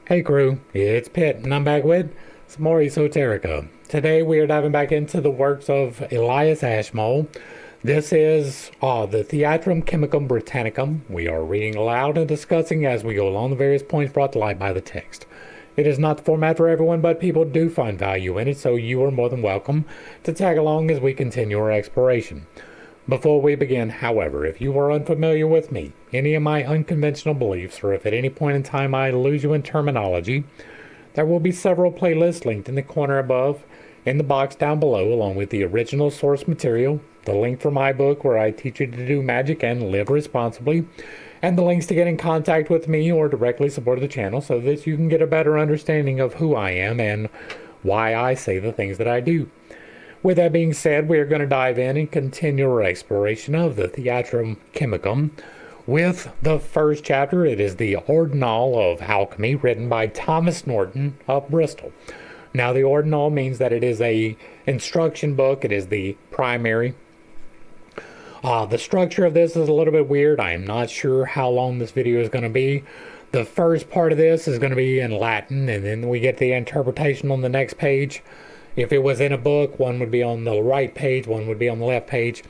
Hey crew, it's Pitt, and I'm back with some more Esoterica. Today we are diving back into the works of Elias Ashmole. This is the Theatrum Chemicum Britannicum. We are reading aloud and discussing as we go along the various points brought to light by the text. It is not the format for everyone, but people do find value in it, so you are more than welcome to tag along as we continue our exploration. Before we begin, however, if you are unfamiliar with me, any of my unconventional beliefs, or if at any point in time I lose you in terminology, there will be several playlists linked in the corner above, in the box down below, along with the original source material, the link for my book where I teach you to do magic and live responsibly, and the links to get in contact with me or directly support the channel so that you can get a better understanding of who I am and why I say the things that I do. With that being said, we are going to dive in and continue our exploration of the Theatrum Chemicum with the first chapter. It is the Ordinal of Alchemy, written by Thomas Norton of Bristol. Now, the Ordinal means that it is a instruction book. It is the primary. The structure of this is a little bit weird. I am not sure how long this video is going to be. The first part of this is going to be in Latin, and then we get the interpretation on the next page. If it was in a book, one would be on the right page, one would be on the left page,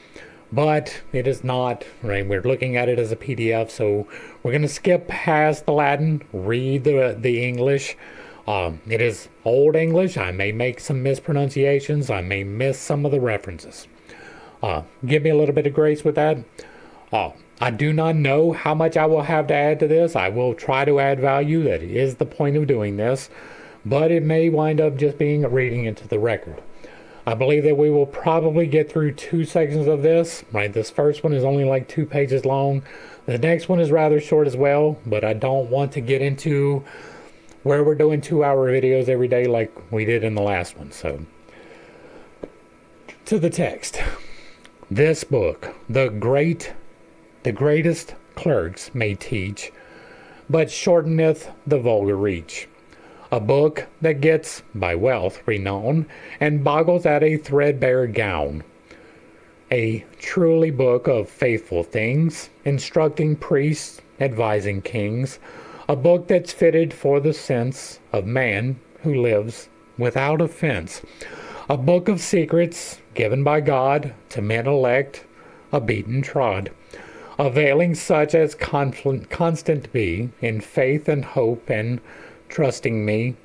but it is not, right? We're looking at it as a PDF, so we're going to skip past the Latin, read the English. It is Old English. I may make some mispronunciations. I may miss some of the references. Give me a little bit of grace with that. I do not know how much I will have to add to this. I will try to add value. That is the point of doing this. But it may wind up just being a reading into the record. I believe that we will probably get through two sections of this. Right, this first one is only like 2 pages long. The next one is rather short as well, but I don't want to get into where we're doing 2-hour videos every day like we did in the last one. So, to the text. This book, the greatest clerks may teach, but shorteneth the vulgar reach. A book that gets, by wealth, renown, and boggles at a threadbare gown. A truly book of faithful things, instructing priests, advising kings. A book that's fitted for the sense of man who lives without offense. A book of secrets given by God to men elect, a beaten trod. Availing such as constant be in faith and hope and trusting me,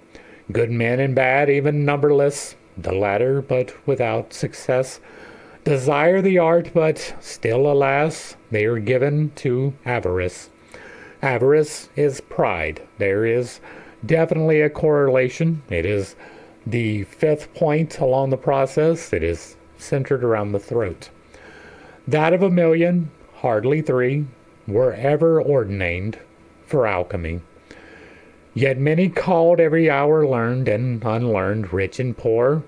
good men and bad, even numberless, the latter but without success, desire the art, but still, alas, they are given to avarice. Avarice is pride. There is definitely a correlation. It is the 5th point along the process. It is centered around the throat. That of 1,000,000, hardly 3, were ever ordained for alchemy. Yet many called every hour learned and unlearned, rich and poor,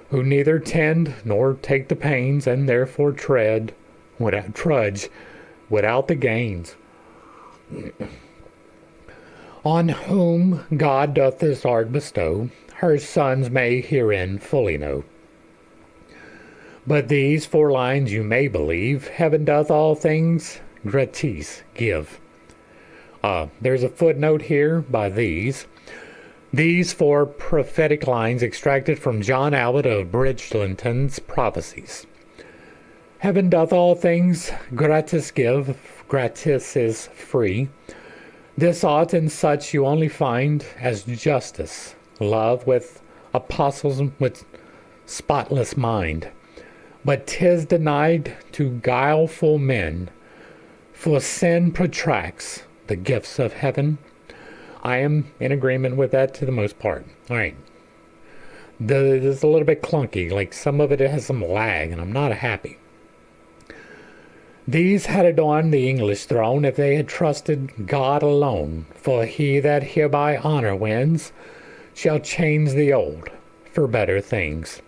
who neither tend nor take the pains, and therefore trudge without the gains. On whom God doth this art bestow, her sons may herein fully know. But these 4 lines you may believe, heaven doth all things gratis give. There's a footnote here by these. These 4 prophetic lines extracted from John Albert of Bridgelinton's Prophecies. Heaven doth all things gratis give. Gratis is free. This ought and such you only find as justice, love with apostles with spotless mind. But 'tis denied to guileful men, for sin protracts the gifts of heaven. I am in agreement with that to the most part. All right. This is a little bit clunky. Like some of it has some lag, and I'm not happy. These had adorned the English throne if they had trusted God alone. For he that hereby honor wins shall change the old for better things.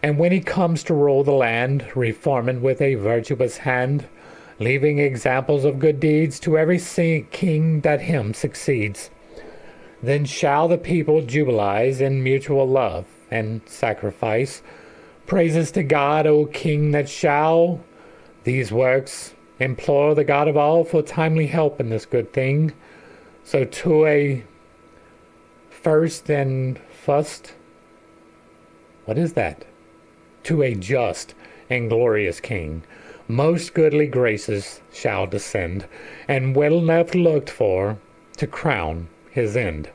And when he comes to rule the land, reforming with a virtuous hand, leaving examples of good deeds to every king that him succeeds. Then shall the people jubilize in mutual love and sacrifice. Praises to God, O King, that shall these works implore the God of all for timely help in this good thing. So to a First, what is that? To a just and glorious King, most goodly graces shall descend, and well enough looked for to crown his end.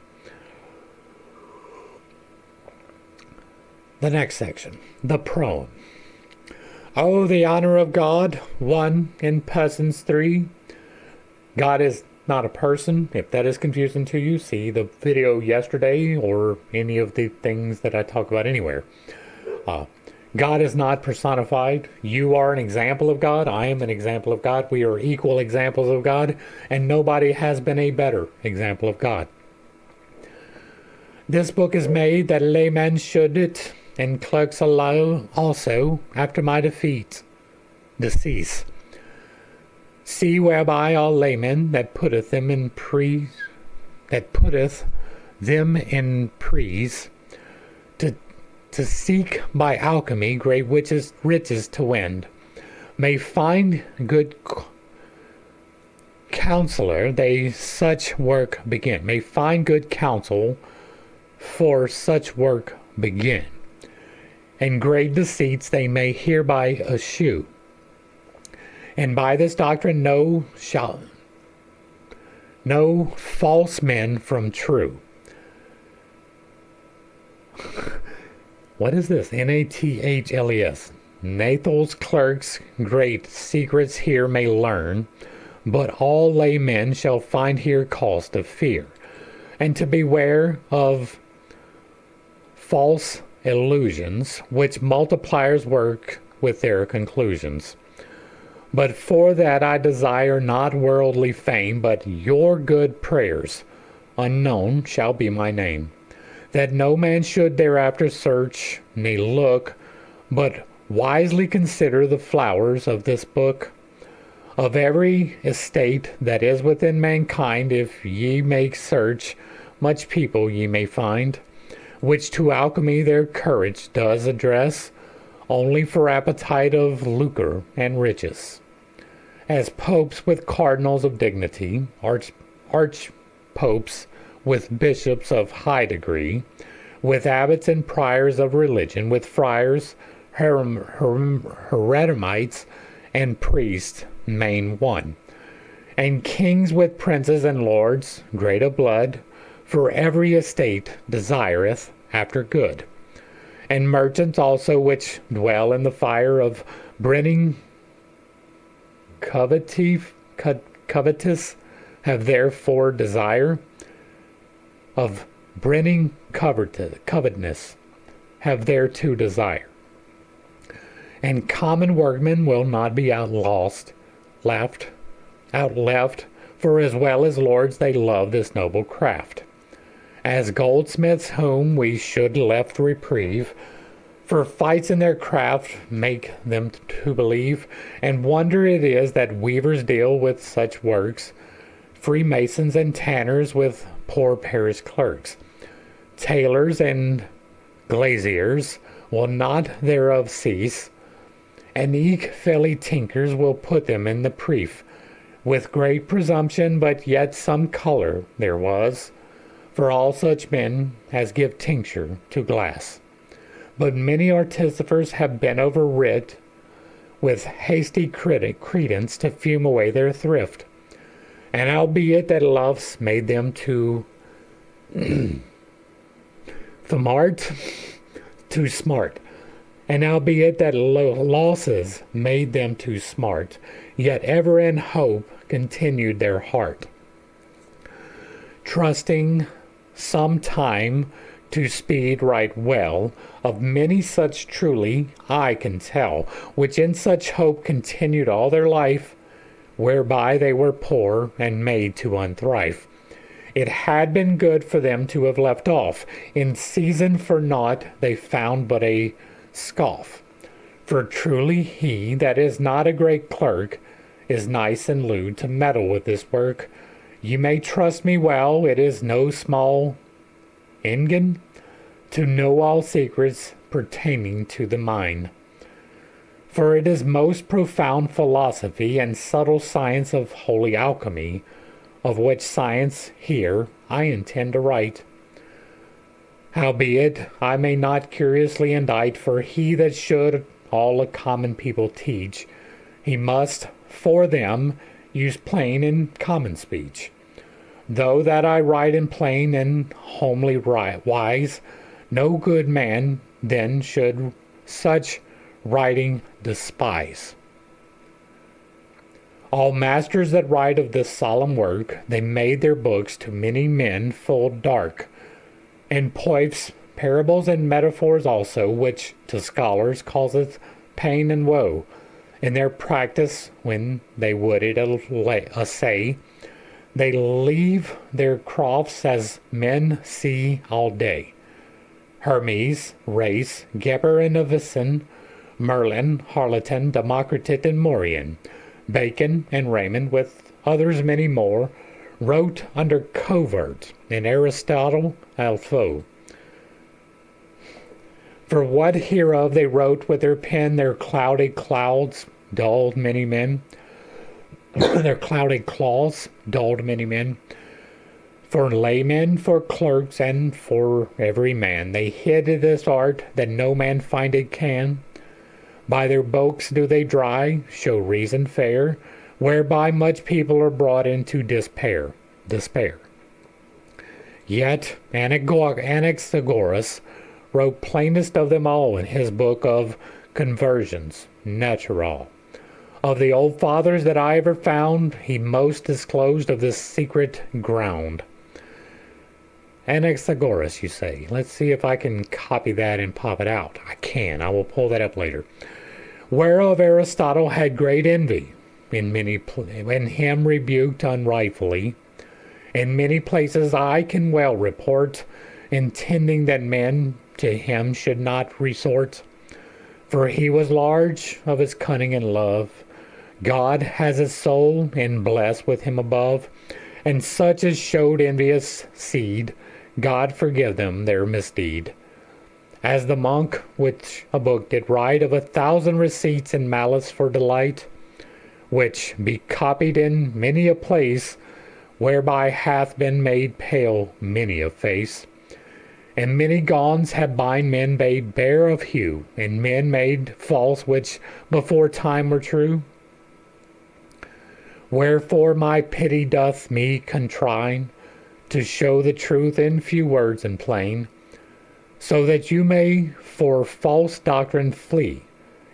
The next section, the proem. Oh, the honor of God, one in persons three. God is not a person. If that is confusing to you, see the video yesterday or any of the things that I talk about anywhere. God is not personified. You are an example of God. I am an example of God. We are equal examples of God, and nobody has been a better example of God. This book is made that laymen should it, and clerks allow also after my decease. See whereby all laymen that putteth them in praise to seek by alchemy great riches to win, may find good counselor they such work begin. May find good counsel for such work begin, and great deceits they may hereby eschew. And by this doctrine know false men from true. What is this? Nathles. Nathal's clerks great secrets here may learn, but all laymen shall find here cause to fear, and to beware of false illusions, which multipliers work with their conclusions. But for that I desire not worldly fame, but your good prayers. Unknown shall be my name. That no man should thereafter search, ne look, but wisely consider the flowers of this book. Of every estate that is within mankind, if ye make search, much people ye may find, which to alchemy their courage does address, only for appetite of lucre and riches. As popes with cardinals of dignity, archpopes with bishops of high degree, with abbots and priors of religion, with friars, heretites, and priests, main one, and kings with princes and lords, great of blood, for every estate desireth after good, and merchants also which dwell in the fire of brining covetous have therefore desire of brining covetousness have thereto desire. And common workmen will not be outleft, for as well as lords they love this noble craft. As goldsmiths whom we should left reprieve, for fights in their craft make them to believe, and wonder it is that weavers deal with such works, freemasons and tanners with poor parish clerks. Tailors and glaziers will not thereof cease, and eke felly tinkers will put them in the brief, with great presumption, but yet some color there was, for all such men as give tincture to glass. But many artificers have been overwrit with hasty credence to fume away their thrift, and albeit that loves made them to smart, and albeit that losses made them to smart, yet ever in hope continued their heart, trusting some time to speed right well. Of many such truly I can tell, which in such hope continued all their life, whereby they were poor and made to unthrive. It had been good for them to have left off. In season for naught they found but a scoff. For truly he that is not a great clerk is nice and lewd to meddle with this work. You may trust me well, it is no small engine to know all secrets pertaining to the mind. For it is most profound philosophy and subtle science of holy alchemy, of which science here I intend to write. Howbeit, I may not curiously indict, for he that should all the common people teach, he must, for them, use plain and common speech. Though that I write in plain and homely wise, no good man then should such writing despise. All masters that write of this solemn work, they made their books to many men full dark, and poifs, parables, and metaphors also, which to scholars causeth pain and woe. In their practice, when they would it assay, they leave their crofts as men see all day. Hermes, Race, Geber and Avicen, Merlin, Harleton, Democritus and Morian, Bacon and Raymond, with others many more, wrote under covert, and Aristotle alpho. For what hereof they wrote with their pen, their cloudy clouds dulled many men. Their cloudy claws dulled many men. For laymen, for clerks, and for every man, they hid this art that no man find it can. By their books do they dry, show reason fair, whereby much people are brought into despair. Yet Anaxagoras wrote plainest of them all in his book of Conversions Natural. Of the old fathers that I ever found, he most disclosed of this secret ground. Anaxagoras, you say. Let's see if I can copy that and pop it out. I can. I will pull that up later. Whereof Aristotle had great envy, in him rebuked unrightfully. In many places I can well report, intending that men to him should not resort. For he was large of his cunning and love. God has his soul, and blessed with him above. And such as showed envious seed, God forgive them their misdeed. As the monk, which a book did write of 1,000 receipts and malice for delight, which be copied in many a place, whereby hath been made pale many a face. And many gawns have bind men made bare of hue, and men made false which before time were true. Wherefore my pity doth me contrine, to show the truth in few words and plain, so that you may for false doctrine flee.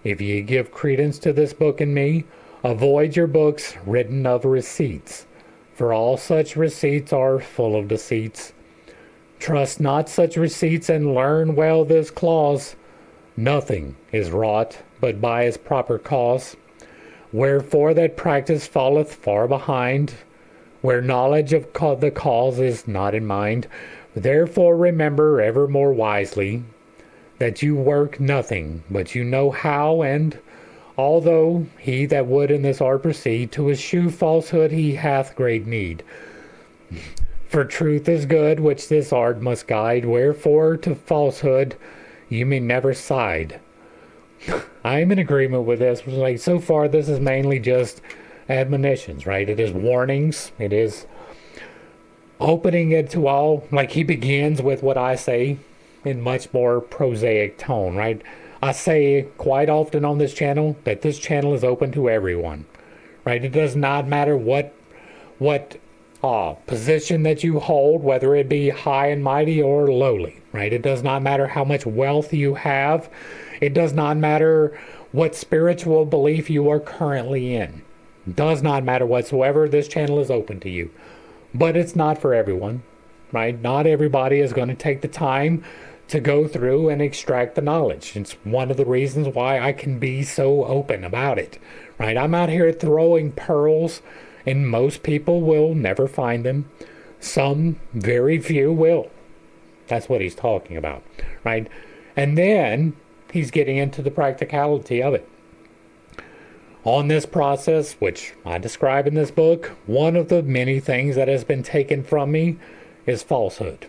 If ye give credence to this book in me, avoid your books written of receipts, for all such receipts are full of deceits. Trust not such receipts, and learn well this clause: nothing is wrought but by its proper cause. Wherefore that practice falleth far behind, where knowledge of the cause is not in mind. Therefore remember ever more wisely, that you work nothing but you know how, and although he that would in this art proceed, to eschew falsehood he hath great need. For truth is good, which this art must guide, wherefore to falsehood you may never side. I am in agreement with this. Like, so far, this is mainly just admonitions, right? It is warnings. It is opening it to all. Like, he begins with what I say in much more prosaic tone, right? I say quite often on this channel that this channel is open to everyone, right? It does not matter what position that you hold, whether it be high and mighty or lowly, right? It does not matter how much wealth you have. It does not matter what spiritual belief you are currently in. It does not matter whatsoever. This channel is open to you. But it's not for everyone, right? Not everybody is going to take the time to go through and extract the knowledge. It's one of the reasons why I can be so open about it, right? I'm out here throwing pearls, and most people will never find them. Some, very few, will. That's what he's talking about, right? And then he's getting into the practicality of it. On this process, which I describe in this book, one of the many things that has been taken from me is falsehood.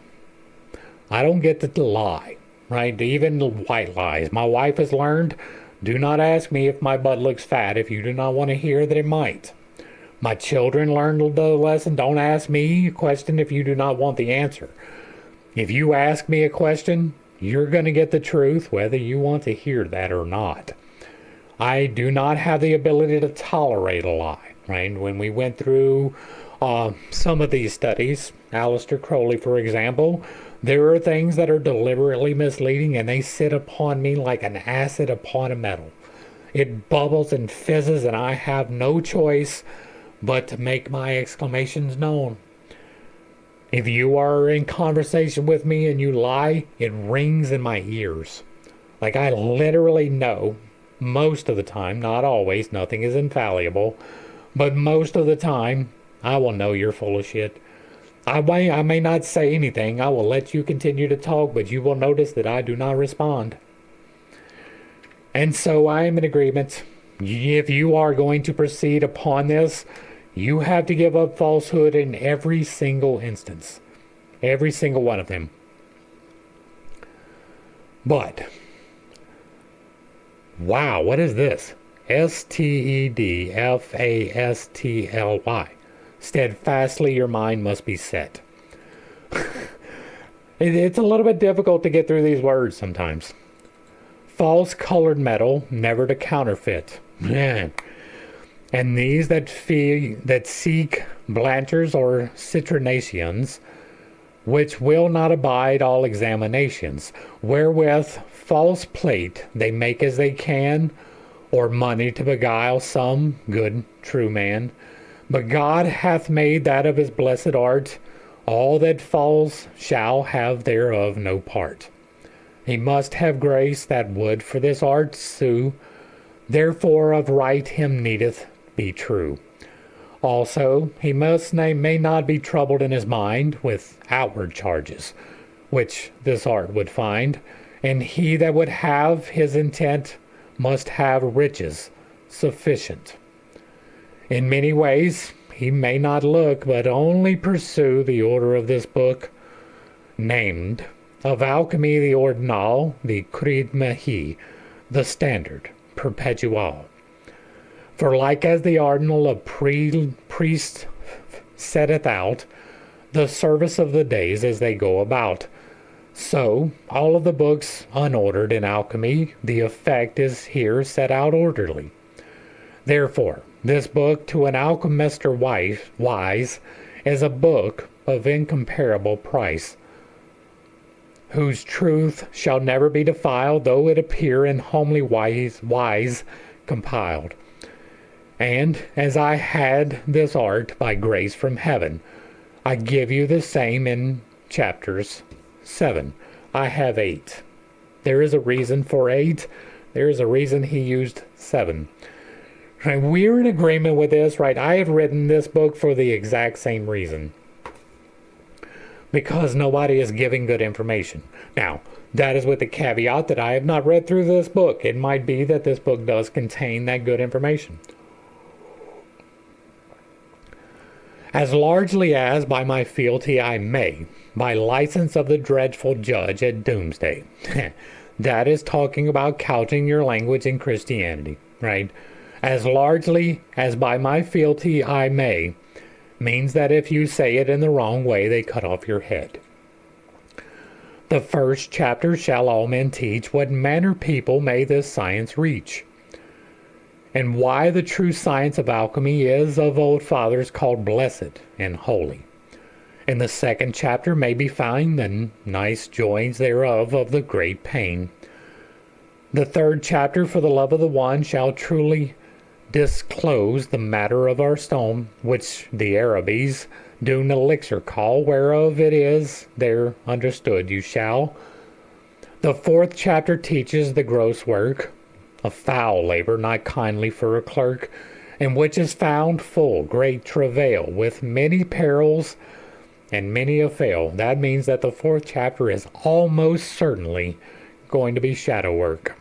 I don't get to lie, right? Even the white lies. My wife has learned, do not ask me if my butt looks fat if you do not want to hear that it might. My children learned the lesson, don't ask me a question if you do not want the answer. If you ask me a question, you're going to get the truth whether you want to hear that or not. I do not have the ability to tolerate a lie, right? When we went through some of these studies, Aleister Crowley, for example, there are things that are deliberately misleading and they sit upon me like an acid upon a metal. It bubbles and fizzes and I have no choice but to make my exclamations known. If you are in conversation with me and you lie, it rings in my ears. Like I literally know, most of the time, not always, nothing is infallible, but most of the time, I will know you're full of shit. I may not say anything. I will let you continue to talk, but you will notice that I do not respond. And so I am in agreement. If you are going to proceed upon this, you have to give up falsehood in every single instance. Every single one of them. But, wow, what is this? STEDFASTLY. Steadfastly your mind must be set. It's a little bit difficult to get through these words sometimes. False colored metal, never to counterfeit. Man. And these that seek blanchers or citrinations, which will not abide all examinations, wherewith false plate they make as they can, or money to beguile some good true man. But God hath made that of his blessed art, all that falls shall have thereof no part. He must have grace that would for this art sue, therefore of right him needeth be true. Also, he may not be troubled in his mind with outward charges, which this art would find, and he that would have his intent must have riches sufficient. In many ways, he may not look, but only pursue the order of this book, named, of alchemy the ordinal, the creed mahi, the standard, perpetual. For like as the ordinal of priest setteth out the service of the days as they go about, so all of the books unordered in alchemy, the effect is here set out orderly. Therefore, this book to an alchemist or wise is a book of incomparable price, whose truth shall never be defiled, though it appear in homely wise compiled. And as I had this art by grace from heaven, I give you the same in chapters 7. I have 8. There is a reason for 8. There is a reason he used 7. Right, we're in agreement with this, right? I have written this book for the exact same reason. Because nobody is giving good information. Now, that is with the caveat that I have not read through this book. It might be that this book does contain that good information. As largely as by my fealty I may, by license of the dreadful judge at doomsday. That is talking about couching your language in Christianity, right? As largely as by my fealty I may, means that if you say it in the wrong way, they cut off your head. The first chapter shall all men teach what manner people may this science reach, and why the true science of alchemy is of old fathers called blessed and holy. In the second chapter may be found the nice joys thereof of the great pain. The third chapter for the love of the one shall truly disclose the matter of our stone, which the Arabes do an elixir call, whereof it is there understood you shall. The fourth chapter teaches the gross work, a foul labor not kindly for a clerk, in which is found full great travail, with many perils and many a fail. That means that the fourth chapter is almost certainly going to be shadow work.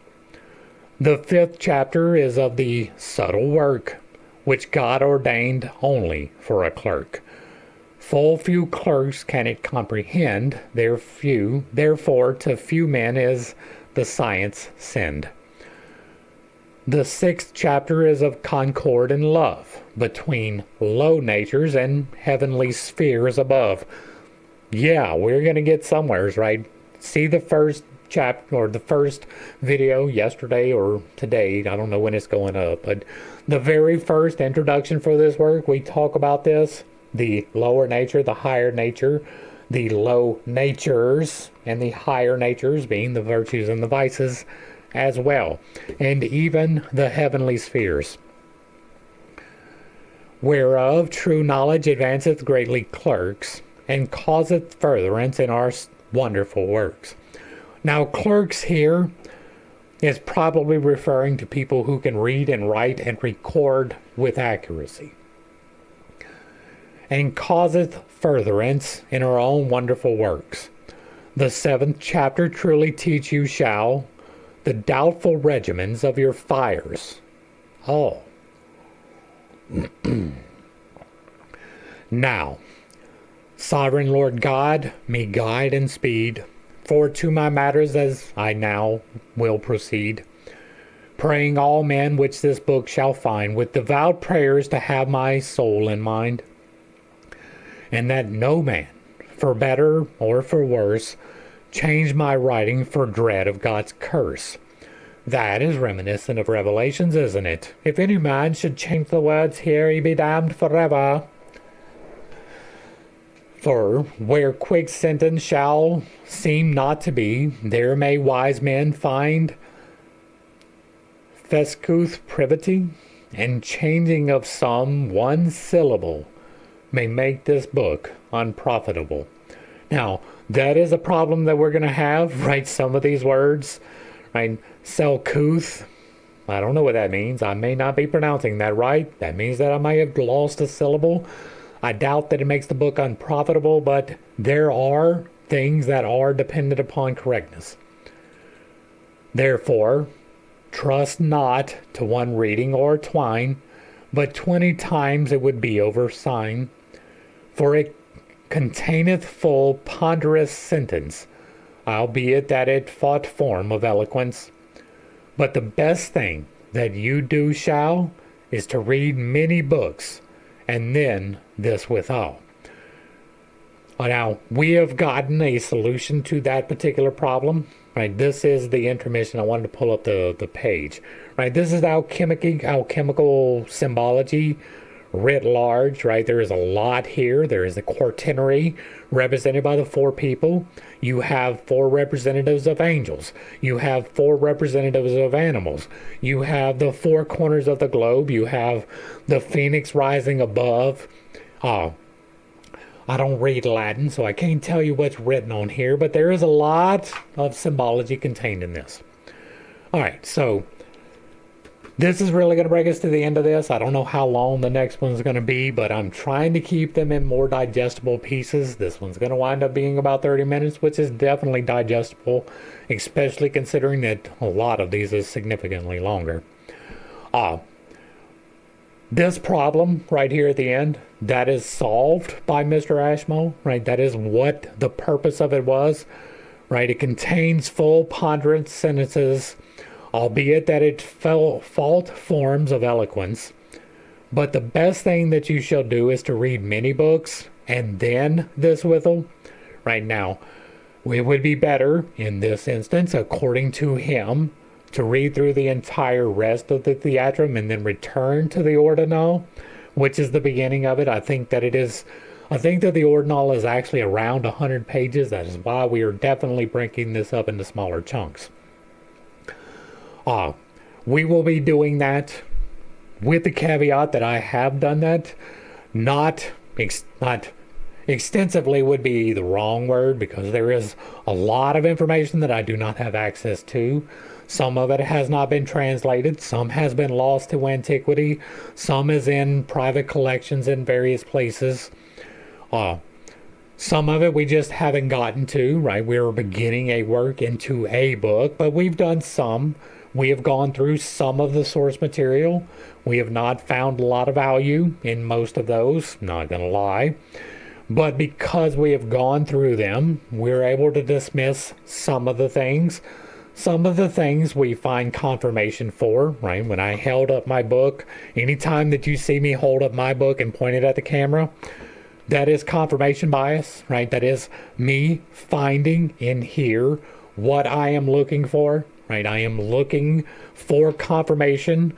The fifth chapter is of the subtle work, which God ordained only for a clerk. Full few clerks can it comprehend, therefore to few men is the science send. The sixth chapter is of concord and love between low natures and heavenly spheres above. yeah, we're going to get somewheres, right? See the first chapter or the first video yesterday or today. I don't know when it's going up, but the very first introduction for this work, we talk about this, the lower nature, the higher nature, the low natures, and the higher natures being the virtues and the vices as well, and even the heavenly spheres. Whereof true knowledge advanceth greatly clerks, and causeth furtherance in our wonderful works. Now, clerks here is probably referring to people who can read and write and record with accuracy. And causeth furtherance in our own wonderful works. The 7th chapter truly teach you shall the doubtful regimens of your fires. Oh. Now, Sovereign Lord God, me guide and speed, for to my matters as I now will proceed, praying all men which this book shall find, with devout prayers to have my soul in mind, and that no man, for better or for worse, change my writing for dread of God's curse. That is reminiscent of Revelations, isn't it? If any man should change the words here, he be damned forever. For where quick sentence shall seem not to be, there may wise men find fescuth privity, and changing of some one syllable may make this book unprofitable. Now, that is a problem that we're going to have, right? Some of these words, right? Selcuth, I don't know what that means. I may not be pronouncing that right. That means that I may have lost a syllable. I doubt that it makes the book unprofitable, but there are things that are dependent upon correctness. Therefore, trust not to one reading or twine, but 20 times it would be over sign, for it containeth full ponderous sentence, albeit that it fought form of eloquence. But the best thing that you do shall is to read many books, and then this withal. Now, we have gotten a solution to that particular problem. Right, this is the intermission. I wanted to pull up the page. Right, this is alchemical symbology writ large. Right, there is a lot here. There is a quaternary represented by the 4 people. You have 4 representatives of angels. You have 4 representatives of animals. You have the 4 corners of the globe. You have the phoenix rising above. I don't read Latin, so I can't tell you what's written on here, but there is a lot of symbology contained in this. All right, so this is really going to bring us to the end of this. I don't know how long the next one's going to be, but I'm trying to keep them in more digestible pieces. This one's going to wind up being about 30 minutes, which is definitely digestible, especially considering that a lot of these is significantly longer. This problem right here at the end, that is solved by Mr. Ashmole, right? That is what the purpose of it was, right? It contains full ponderous sentences, albeit that it fault forms of eloquence. But the best thing that you shall do is to read many books and then this withal. Right now, it would be better in this instance, according to him, to read through the entire rest of the Theatrum and then return to the Ordinal, which is the beginning of it. I think that the Ordinal is actually around 100 pages. That is why we are definitely breaking this up into smaller chunks. We will be doing that with the caveat that I have done that. Not extensively would be the wrong word, because there is a lot of information that I do not have access to. Some of it has not been translated. Some has been lost to antiquity. Some is in private collections in various places. Some of it we just haven't gotten to, right? We're beginning a work into a book, but we've done some. We have gone through some of the source material. We have not found a lot of value in most of those, not going to lie. But because we have gone through them, we're able to dismiss some of the things. Some of the things we find confirmation for, right? When I held up my book, anytime that you see me hold up my book and point it at the camera, That is confirmation bias, right? That is me finding in here what I am looking for, right? I am looking for confirmation,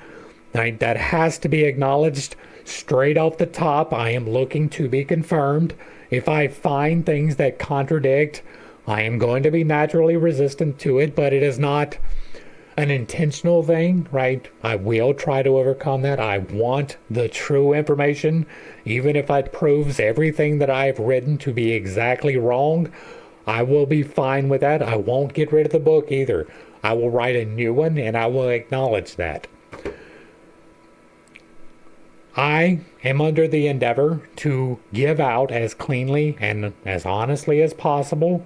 right? That has to be acknowledged straight off the top. I am looking to be confirmed. If I find things that contradict, I am going to be naturally resistant to it, but it is not an intentional thing, right? I will try to overcome that. I want the true information, even if it proves everything that I've written to be exactly wrong. I will be fine with that. I won't get rid of the book either. I will write a new one and I will acknowledge that. I am under the endeavor to give out as cleanly and as honestly as possible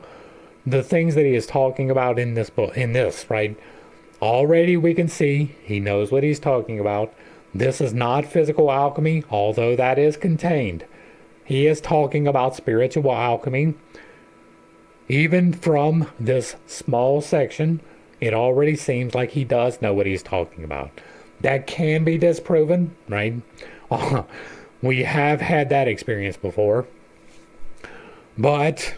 the things that he is talking about in this book, right? Already we can see he knows what he's talking about. This is not physical alchemy, although that is contained. He is talking about spiritual alchemy. Even from this small section, it already seems like he does know what he's talking about. That can be disproven, right? We have had that experience before. But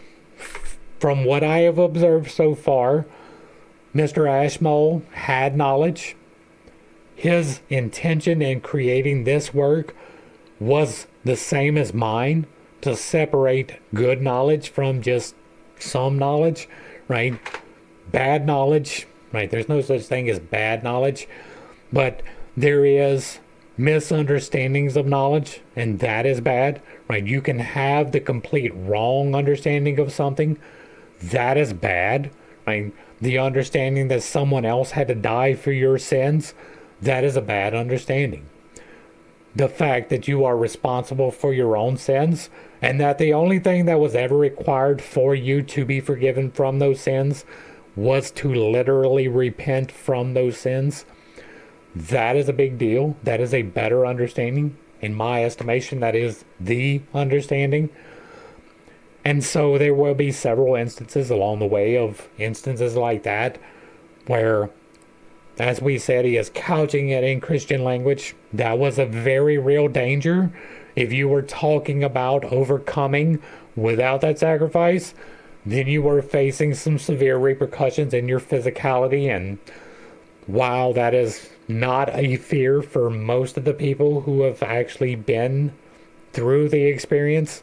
from what I have observed so far, Mr. Ashmole had knowledge. His intention in creating this work was the same as mine, to separate good knowledge from just some knowledge, right? Bad knowledge, right? There's no such thing as bad knowledge, but there is misunderstandings of knowledge, and that is bad, right? You can have the complete wrong understanding of something. That is bad, right? The understanding that someone else had to die for your sins, that is a bad understanding. The fact that you are responsible for your own sins, and that the only thing that was ever required for you to be forgiven from those sins was to literally repent from those sins, that is a big deal. That is a better understanding. In my estimation, that is the understanding. And so there will be several instances along the way of instances like that where, as we said, he is couching it in Christian language. That was a very real danger. If you were talking about overcoming without that sacrifice, then you were facing some severe repercussions in your physicality. And while that is not a fear for most of the people who have actually been through the experience,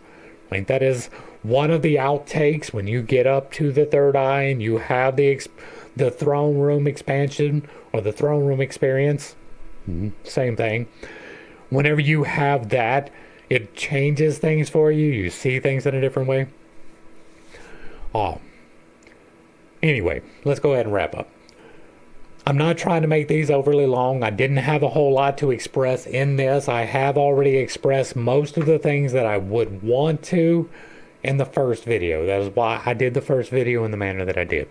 like that is one of the outtakes when you get up to the third eye and you have the throne room expansion or the throne room experience, same thing. Whenever you have that, it changes things for you. You see things in a different way. Anyway, let's go ahead and wrap up. I'm not trying to make these overly long. I didn't have a whole lot to express in this. I have already expressed most of the things that I would want to in the first video. That is why I did the first video in the manner that I did.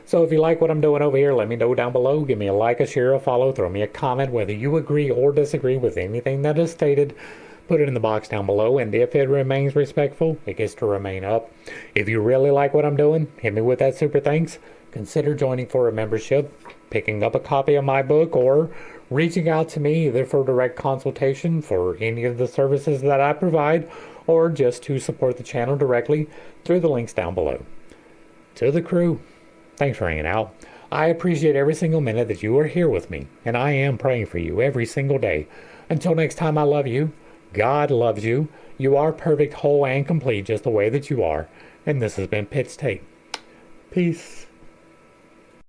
So if you like what I'm doing over here, let me know down below. Give me a like, a share, a follow, throw me a comment whether you agree or disagree with anything that is stated. Put it in the box down below, and if it remains respectful, it gets to remain up. If you really like what I'm doing, hit me with that super thanks. Consider joining for a membership, picking up a copy of my book, or reaching out to me either for direct consultation for any of the services that I provide, or just to support the channel directly through the links down below. To the crew, thanks for hanging out. I appreciate every single minute that you are here with me, and I am praying for you every single day. Until next time, I love you. God loves you. You are perfect, whole, and complete just the way that you are. And this has been pittstake. Peace.